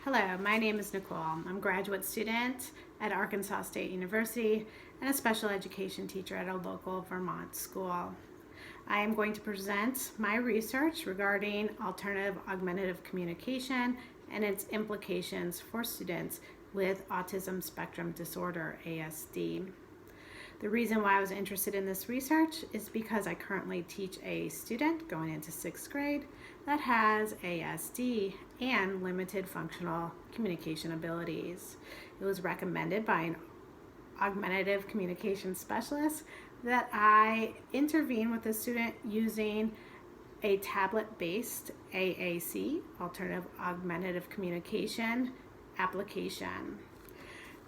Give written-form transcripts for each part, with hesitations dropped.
Hello, my name is Nicole. I'm a graduate student at Arkansas State University and a special education teacher at a local Vermont school. I am going to present my research regarding alternative augmentative communication and its implications for students with autism spectrum disorder, ASD. The reason why I was interested in this research is because I currently teach a student going into 6th grade that has ASD and limited functional communication abilities. It was recommended by an augmentative communication specialist that I intervene with the student using a tablet-based AAC, Alternative Augmentative Communication application.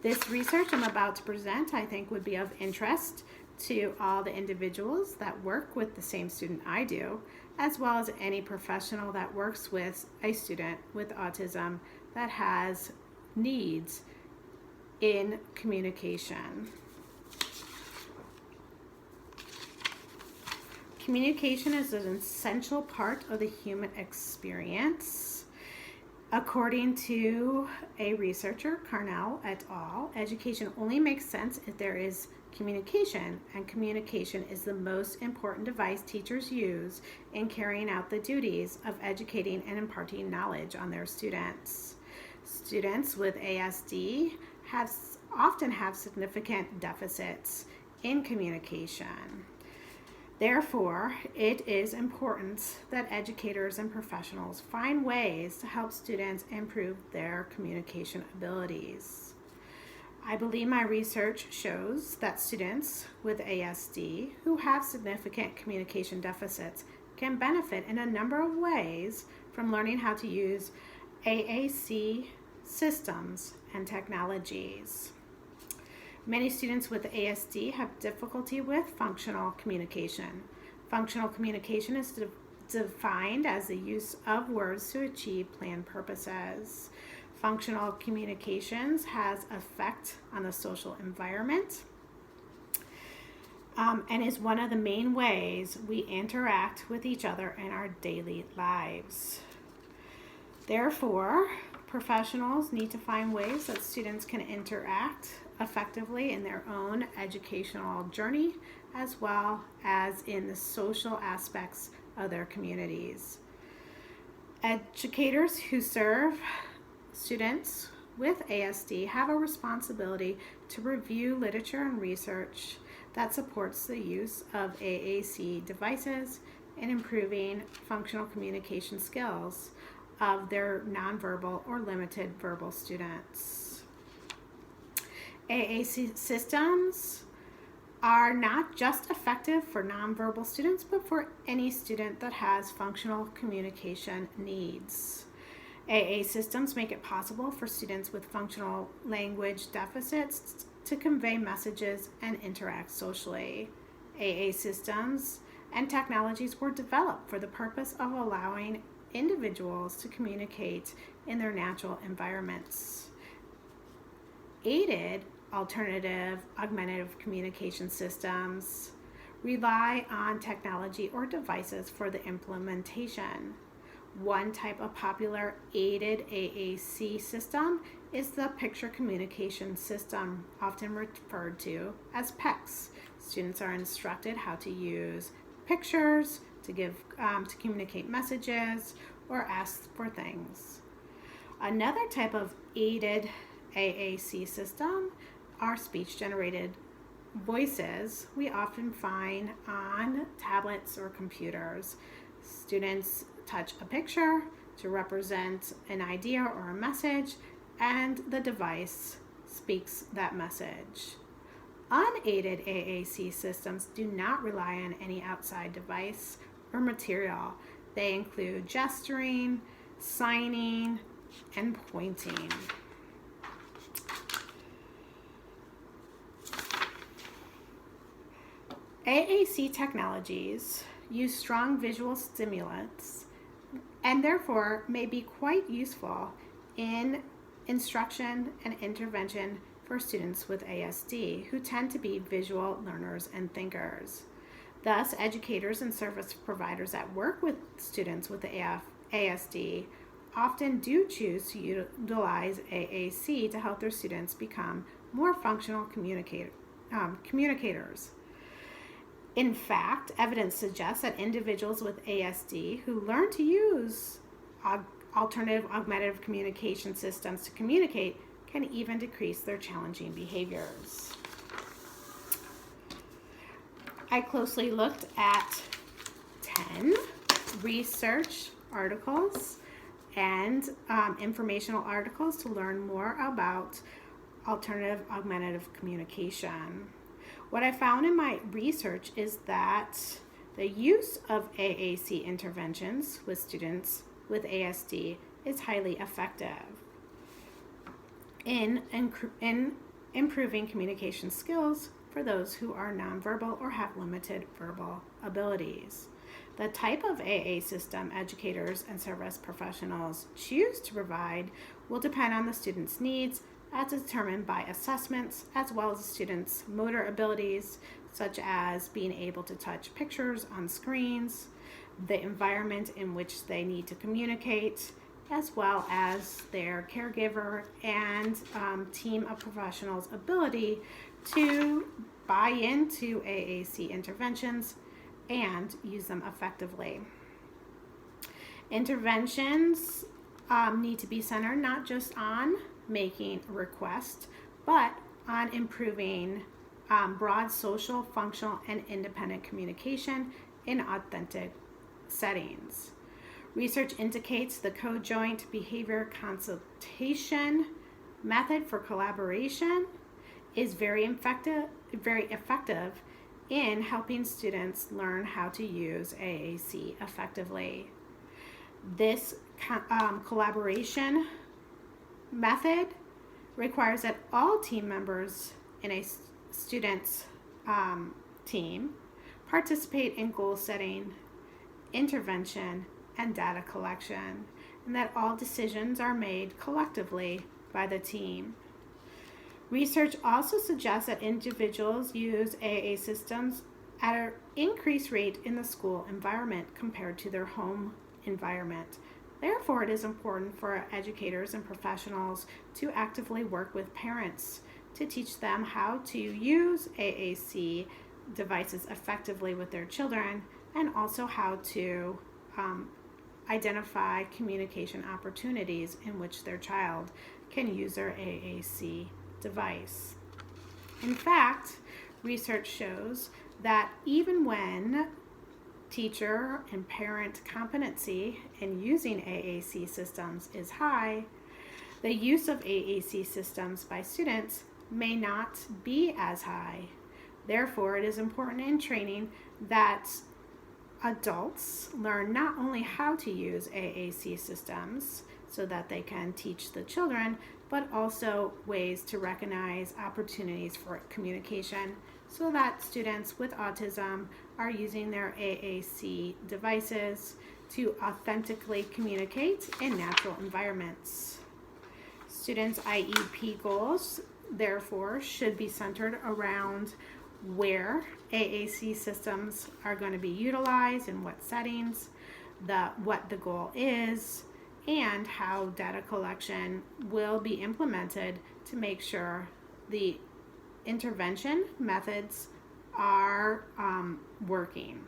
This research I'm about to present, I think, would be of interest to all the individuals that work with the same student I do, as well as any professional that works with a student with autism that has needs in communication. Communication is an essential part of the human experience. According to a researcher, Carnell et al., education only makes sense if there is communication, and communication is the most important device teachers use in carrying out the duties of educating and imparting knowledge on their students. Students with ASD often have significant deficits in communication. Therefore, it is important that educators and professionals find ways to help students improve their communication abilities. I believe my research shows that students with ASD who have significant communication deficits can benefit in a number of ways from learning how to use AAC systems and technologies. Many students with ASD have difficulty with functional communication. Functional communication is defined as the use of words to achieve planned purposes. Functional communications has effect on the social environment and is one of the main ways we interact with each other in our daily lives. Therefore, professionals need to find ways that students can interact effectively in their own educational journey, as well as in the social aspects of their communities. Educators who serve students with ASD have a responsibility to review literature and research that supports the use of AAC devices in improving functional communication skills of their nonverbal or limited verbal students. AAC systems are not just effective for nonverbal students, but for any student that has functional communication needs. AA systems make it possible for students with functional language deficits to convey messages and interact socially. AA systems and technologies were developed for the purpose of allowing individuals to communicate in their natural environments. Aided alternative augmentative communication systems rely on technology or devices for the implementation. One type of popular aided AAC system is the picture communication system, often referred to as PECS. Students are instructed how to use pictures to communicate messages or ask for things. Another type of aided AAC system are speech-generated voices we often find on tablets or computers. Students touch a picture to represent an idea or a message, and the device speaks that message. Unaided AAC systems do not rely on any outside device or material. They include gesturing, signing, and pointing. AAC technologies use strong visual stimulants and therefore may be quite useful in instruction and intervention for students with ASD who tend to be visual learners and thinkers. Thus, educators and service providers that work with students with ASD often do choose to utilize AAC to help their students become more functional communicators. In fact, evidence suggests that individuals with ASD who learn to use alternative augmentative communication systems to communicate can even decrease their challenging behaviors. I closely looked at 10 research articles and informational articles to learn more about alternative augmentative communication. What I found in my research is that the use of AAC interventions with students with ASD is highly effective in improving communication skills for those who are nonverbal or have limited verbal abilities. The type of AA system educators and service professionals choose to provide will depend on the student's needs as determined by assessments, as well as the student's motor abilities, such as being able to touch pictures on screens, the environment in which they need to communicate, as well as their caregiver and team of professionals' ability to buy into AAC interventions and use them effectively. Interventions need to be centered not just on making a request, but on improving broad social, functional, and independent communication in authentic settings. Research indicates the co-joint behavior consultation method for collaboration is very effective in helping students learn how to use AAC effectively. This collaboration method requires that all team members in a student's team participate in goal setting, intervention, and data collection, and that all decisions are made collectively by the team. Research also suggests that individuals use AA systems at an increased rate in the school environment compared to their home environment. Therefore, it is important for educators and professionals to actively work with parents to teach them how to use AAC devices effectively with their children, and also how to identify communication opportunities in which their child can use their AAC device. In fact, research shows that even when teacher and parent competency in using AAC systems is high, the use of AAC systems by students may not be as high. Therefore, it is important in training that adults learn not only how to use AAC systems so that they can teach the children, but also ways to recognize opportunities for communication so that students with autism are using their AAC devices to authentically communicate in natural environments. Students' IEP goals, therefore, should be centered around where AAC systems are going to be utilized, in what settings, what the goal is, and how data collection will be implemented to make sure the intervention methods are working.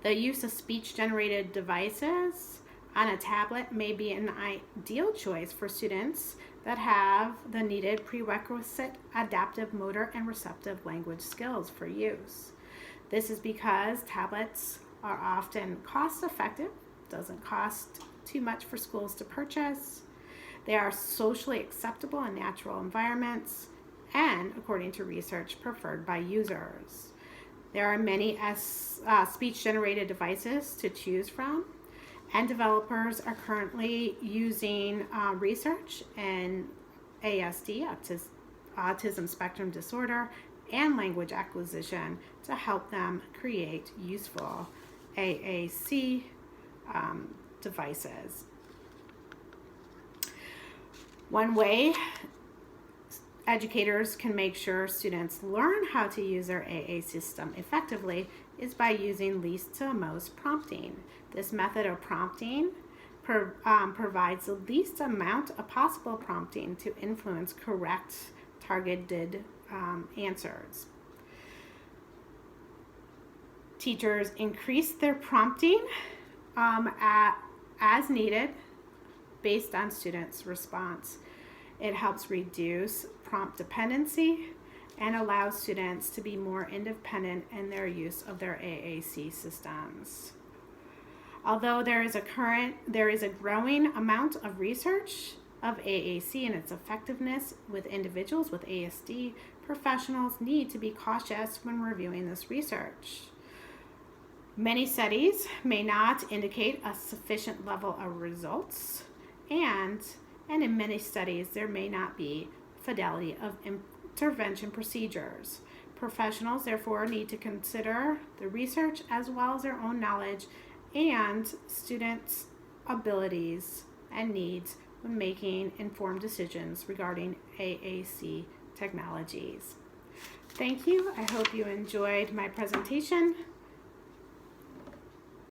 The use of speech-generated devices on a tablet may be an ideal choice for students that have the needed prerequisite adaptive motor and receptive language skills for use. This is because tablets are often cost-effective, doesn't cost too much for schools to purchase. They are socially acceptable in natural environments and, according to research, preferred by users. There are many speech-generated devices to choose from, and developers are currently using research in ASD, autism spectrum disorder, and language acquisition to help them create useful AAC devices. One way educators can make sure students learn how to use their AA system effectively is by using least to most prompting. This method of prompting provides the least amount of possible prompting to influence correct targeted answers. Teachers increase their prompting as needed based on students' response. It helps reduce prompt dependency and allows students to be more independent in their use of their AAC systems. Although there is a growing amount of research of AAC and its effectiveness with individuals with ASD, professionals need to be cautious when reviewing this research. Many studies may not indicate a sufficient level of results, and in many studies there may not be fidelity of intervention procedures. Professionals therefore need to consider the research as well as their own knowledge and students' abilities and needs when making informed decisions regarding AAC technologies. Thank you. I hope you enjoyed my presentation.